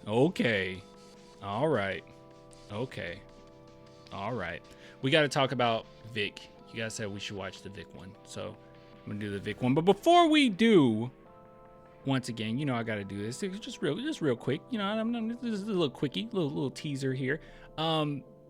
Okay. All right. Okay. All right. We got to talk about Vic. You guys said we should watch the Vic one. So I'm going to do the Vic one. But before we do, once again, you know I got to do this. It's just real quick. You know, this is a little quickie, little teaser here.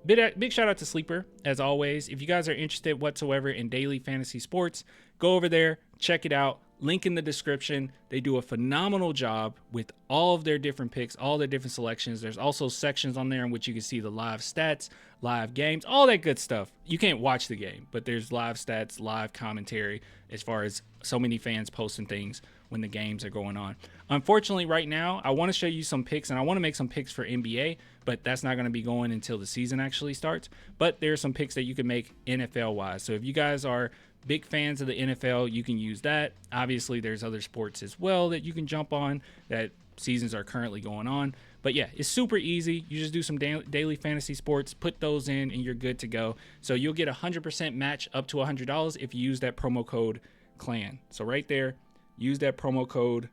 Big shout out to Sleeper, as always. If you guys are interested whatsoever in daily fantasy sports, go over there, check it out. Link in the description. They do a phenomenal job with all of their different picks, all their different selections. There's also sections on there in which you can see the live stats, live games, all that good stuff. You can't watch the game, but there's live stats, live commentary, as far as so many fans posting things when the games are going on. Unfortunately, right now, I want to show you some picks, and I want to make some picks for NBA, but that's not going to be going until the season actually starts. But there are some picks that you can make NFL-wise. So if you guys are big fans of the NFL, you can use that. Obviously, there's other sports as well that you can jump on that seasons are currently going on. But yeah, it's super easy. You just do some daily fantasy sports, put those in, and you're good to go. So you'll get 100% match up to $100 if you use that promo code CLAN. So right there, use that promo code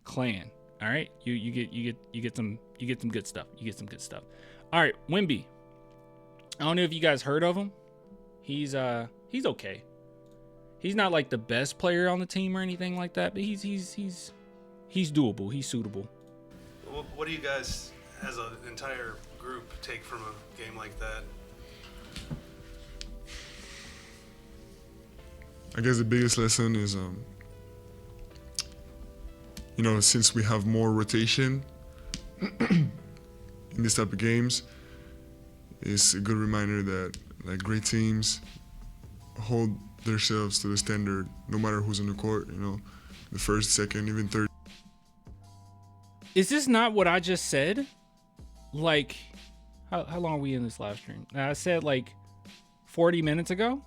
CLAN. All right, you get some good stuff. You get some good stuff. All right, Wemby. I don't know if you guys heard of him. He's okay. He's not like the best player on the team or anything like that, but he's doable. He's suitable. What do you guys, as an entire group, take from a game like that? I guess the biggest lesson is, since we have more rotation in this type of games, it's a good reminder that like great teams hold themselves to the standard no matter who's on the court, the first, second, even third. Is this not what I just said? Like, how long are we in this live stream? I said like 40 minutes ago.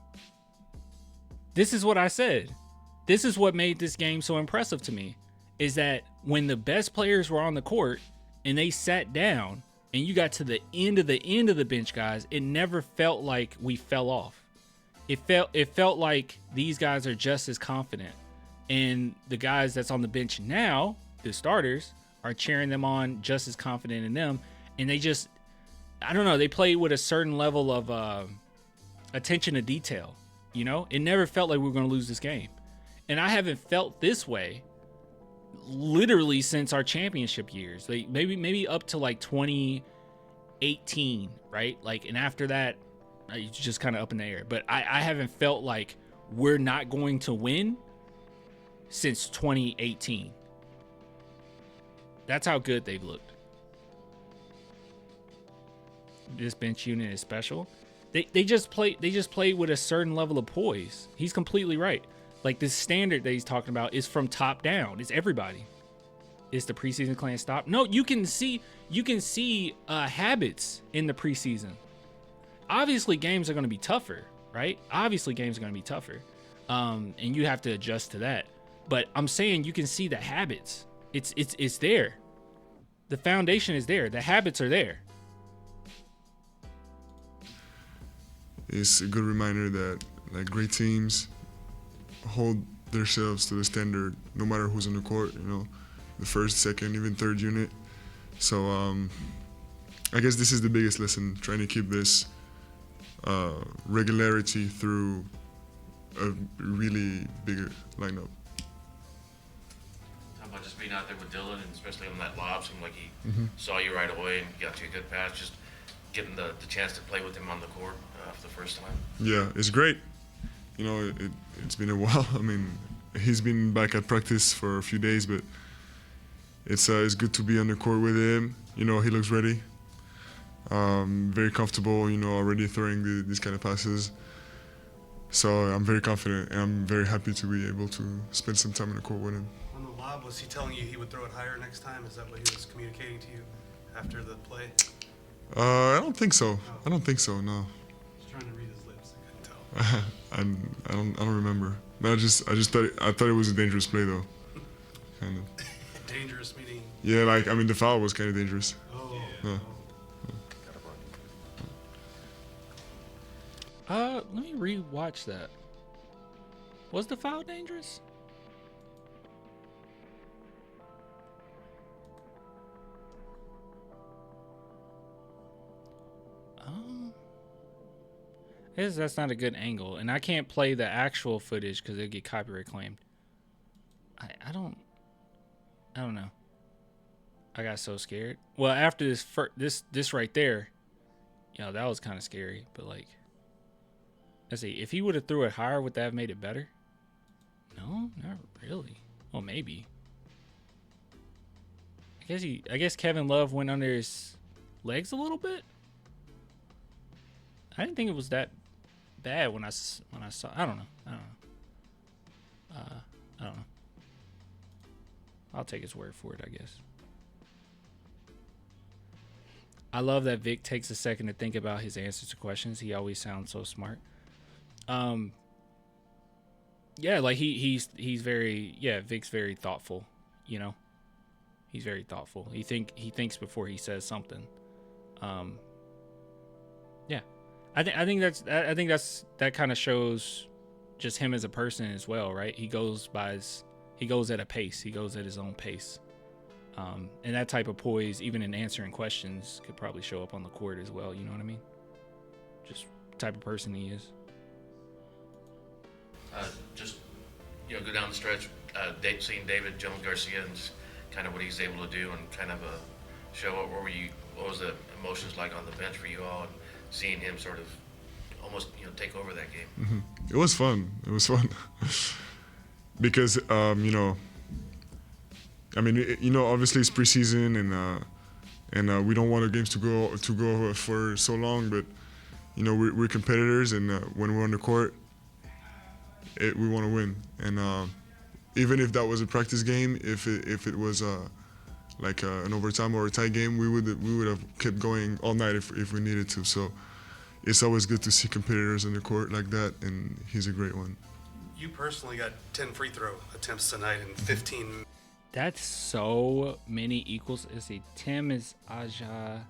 This is what I said. This is what made this game so impressive to me, is that when the best players were on the court and they sat down and you got to the end of the bench guys, it never felt like we fell off. It felt like these guys are just as confident, and the guys that's on the bench now, the starters, are cheering them on just as confident in them. And they just, I don't know, they play with a certain level of attention to detail. It never felt like we were going to lose this game, and I haven't felt this way literally since our championship years. Like maybe up to like 2018, right? Like, and after that, it's just kind of up in the air. But I haven't felt like we're not going to win since 2018. That's how good they've looked. This bench unit is special. They just play with a certain level of poise. He's completely right. Like, this standard that he's talking about is from top down. It's everybody. It's the preseason clan stop. No, you can see habits in the preseason. Obviously, games are going to be tougher, right? And you have to adjust to that. But I'm saying you can see the habits. It's there. The foundation is there. The habits are there. It's a good reminder that like great teams hold themselves to the standard no matter who's on the court, the first, second, even third unit. So I guess this is the biggest lesson, trying to keep this regularity through a really bigger lineup. How about just being out there with Dylan, and especially on that lob, seemed like he saw you right away and got you a good pass, just getting the chance to play with him on the court for the first time? Yeah, it's great. It's been a while. I mean, he's been back at practice for a few days, but it's good to be on the court with him. He looks ready. Very comfortable, already throwing these kind of passes. So I'm very confident, and I'm very happy to be able to spend some time in the court with him. On the lob, was he telling you he would throw it higher next time? Is that what he was communicating to you after the play? I don't think so. I don't think so. No. Just trying to read his lips. I couldn't tell. I don't remember. No, I thought it was a dangerous play though. Kind of. Dangerous meaning? Yeah, the foul was kind of dangerous. Oh. Yeah. Let me re-watch that. Was the foul dangerous? I guess that's not a good angle, and I can't play the actual footage because it'll get copyright claimed. I don't know. I got so scared. Well, after this right there, that was kind of scary. But like, let's see, if he would have threw it higher, would that have made it better? No, not really. Well, maybe. I guess Kevin Love went under his legs a little bit. I didn't think it was that bad when I saw. I don't know. I don't know. I'll take his word for it, I guess. I love that Vic takes a second to think about his answers to questions. He always sounds so smart. Yeah, like he's very, Vic's very thoughtful, He's very thoughtful. He thinks before he says something. Yeah. I think that kind of shows just him as a person as well, right? He goes at a pace. He goes at his own pace. And that type of poise, even in answering questions, could probably show up on the court as well. You know what I mean? Just the type of person he is. Go down the stretch, seeing David Jones Garcia and just kind of what he's able to do, and kind of show what was the emotions like on the bench for you all, and seeing him sort of almost take over that game. Mm-hmm. It was fun. Because obviously it's preseason, and we don't want the games to go for so long, but we're competitors, and when we're on the court, we want to win. And even if that was a practice game, if it was an overtime or a tie game, we would have kept going all night if we needed to. So it's always good to see competitors on the court like that, and he's a great one. You personally got 10 free throw attempts tonight in 15. That's so many equals. Let's see. Tim is Aja.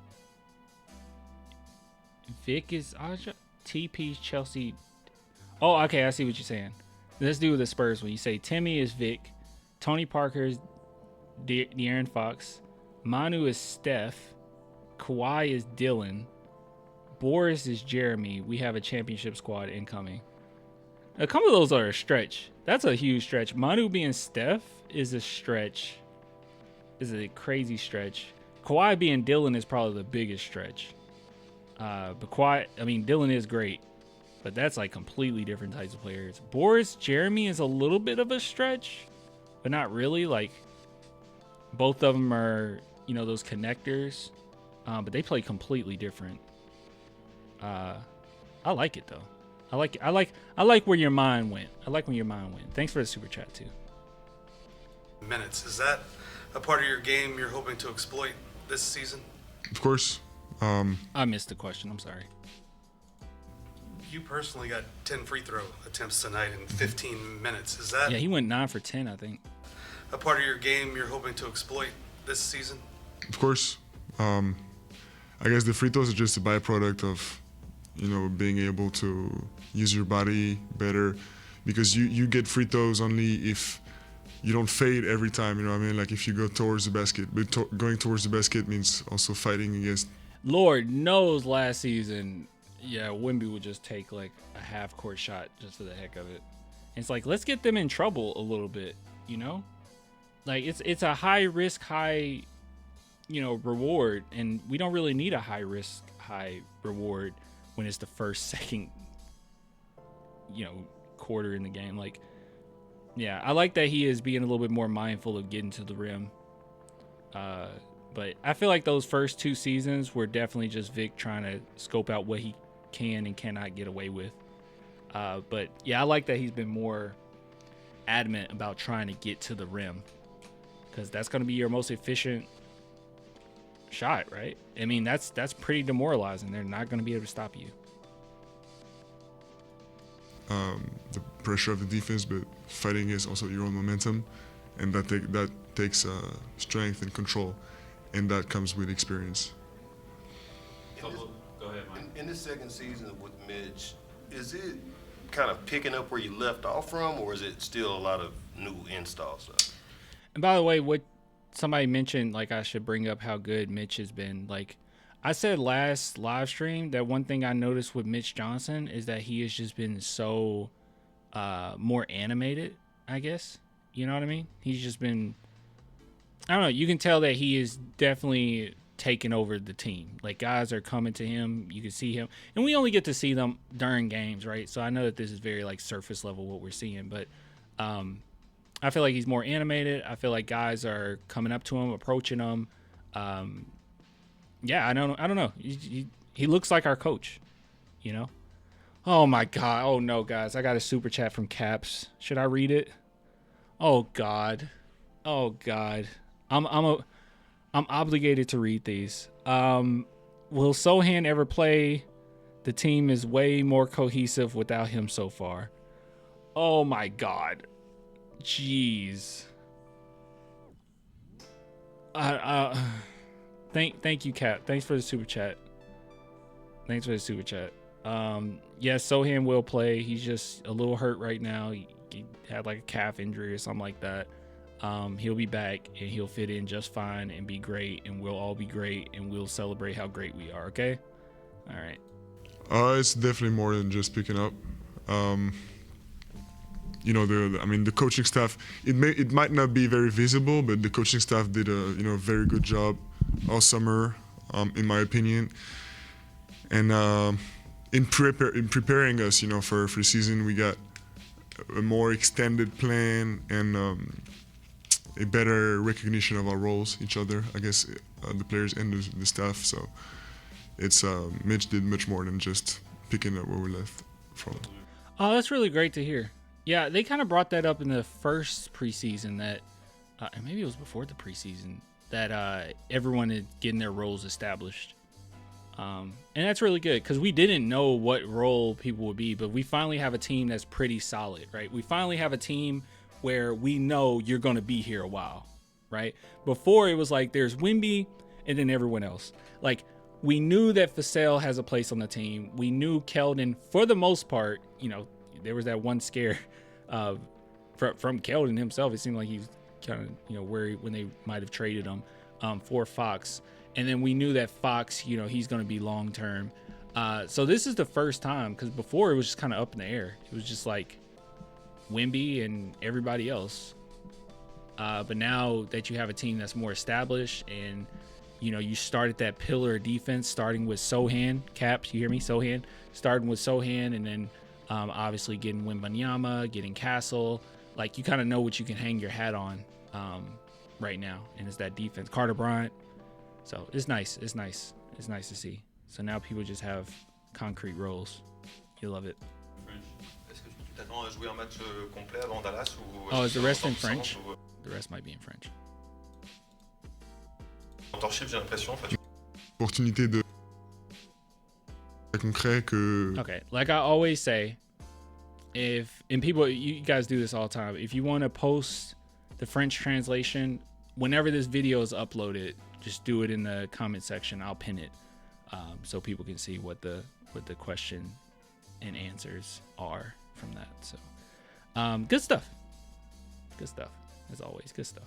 Vic is Aja. TP Chelsea. Oh, okay. I see what you're saying. Let's do the Spurs one. You say Timmy is Vic. Tony Parker is De'Aaron Fox. Manu is Steph. Kawhi is Dylan. Boris is Jeremy. We have a championship squad incoming. A couple of those are a stretch. That's a huge stretch. Manu being Steph is a stretch. Is a crazy stretch. Kawhi being Dylan is probably the biggest stretch. But Dylan is great. But that's like completely different types of players. Boris, Jeremy is a little bit of a stretch. But not really. Like, both of them are, those connectors. But they play completely different. I like it, though. I like where your mind went. Thanks for the super chat too. Minutes. Is that a part of your game you're hoping to exploit this season? Of course. I missed the question. I'm sorry. You personally got 10 free throw attempts tonight in 15 minutes. Is that? Yeah, he went 9 for 10, I think. A part of your game you're hoping to exploit this season? Of course. I guess the free throws are just a byproduct of being able to use your body better, because you get free throws only if you don't fade every time, like if you go towards the basket. But going towards the basket means also fighting against. Lord knows last season, Wemby would just take like a half court shot just for the heck of it. And it's like, let's get them in trouble a little bit, Like it's a high risk, high, reward, and we don't really need a high risk, high reward when it's the first, second, quarter in the game. Like, I like that he is being a little bit more mindful of getting to the rim. But I feel like those first 2 seasons were definitely just Vic trying to scope out what he can and cannot get away with. But I like that he's been more adamant about trying to get to the rim, because that's going to be your most efficient shot, right? I mean, that's pretty demoralizing. They're not going to be able to stop you. The pressure of the defense, but fighting is also your own momentum, and that takes strength and control, and that comes with experience. Go ahead, Mike. In this second season with Mitch, is it kind of picking up where you left off from, or is it still a lot of new install stuff? And by the way, what somebody mentioned, like, I should bring up how good Mitch has been. Like, I said last live stream that one thing I noticed with Mitch Johnson is that he has just been so more animated, I guess. You know what I mean? He's just been, I don't know, you can tell that he is definitely taking over the team. Like, guys are coming to him, you can see him. And we only get to see them during games, right? So I know that this is very like surface level what we're seeing, but I feel like he's more animated. I feel like guys are coming up to him, approaching him. Yeah, I don't know. He looks like our coach, you know? Oh my God. Oh no, guys. I got a super chat from Caps. Should I read it? Oh God. Oh God. I'm obligated to read these. Will Sohan ever play? The team is way more cohesive without him so far. Oh my God. Jeez. Thank you, Cap. Thanks for the super chat. Yes, Sohan will play. He's just a little hurt right now. He had like a calf injury or something like that. He'll be back and he'll fit in just fine and be great, and we'll all be great and we'll celebrate how great we are. Okay. All right. It's definitely more than just picking up. You know, the coaching staff. It might not be very visible, but the coaching staff did a very good job all summer, in my opinion. And in preparing us, for season, we got a more extended plan and a better recognition of our roles, each other, I guess, the players and the staff. So it's Mitch did much more than just picking up where we left from. Oh, that's really great to hear. Yeah, they kind of brought that up in the first preseason that, and maybe it was before the preseason, that everyone is getting their roles established. And that's really good because we didn't know what role people would be, but we finally have a team that's pretty solid, right? We finally have a team where we know you're going to be here a while, right? Before it was like there's Wemby and then everyone else. Like, we knew that Vassell has a place on the team. We knew Keldon, for the most part, there was that one scare from Keldon himself. It seemed like he was kind of, worried when they might have traded him for Fox. And then we knew that Fox, he's going to be long term. So this is the first time, because before it was just kind of up in the air. It was just like Wemby and everybody else. But now that you have a team that's more established and, you started that pillar of defense starting with Sohan. Caps, you hear me? Sohan. Starting with Sohan and then obviously getting Wembanyama, getting Castle. Like, you kind of know what you can hang your hat on right now. And it's that defense. Carter Bryant. So it's nice. It's nice to see. So now people just have concrete roles. You love it. Est-ce que tu t'attends à jouer un match complet avant Dallas ou Oh, is the rest in French? The rest might be in French. Mentorship, j'ai l'impression. Opportunité de concret que. Okay, like I always say, you guys do this all the time. If you want to post the French translation, whenever this video is uploaded, just do it in the comment section. I'll pin it so people can see what the question and answers are from that. So good stuff. As always, good stuff.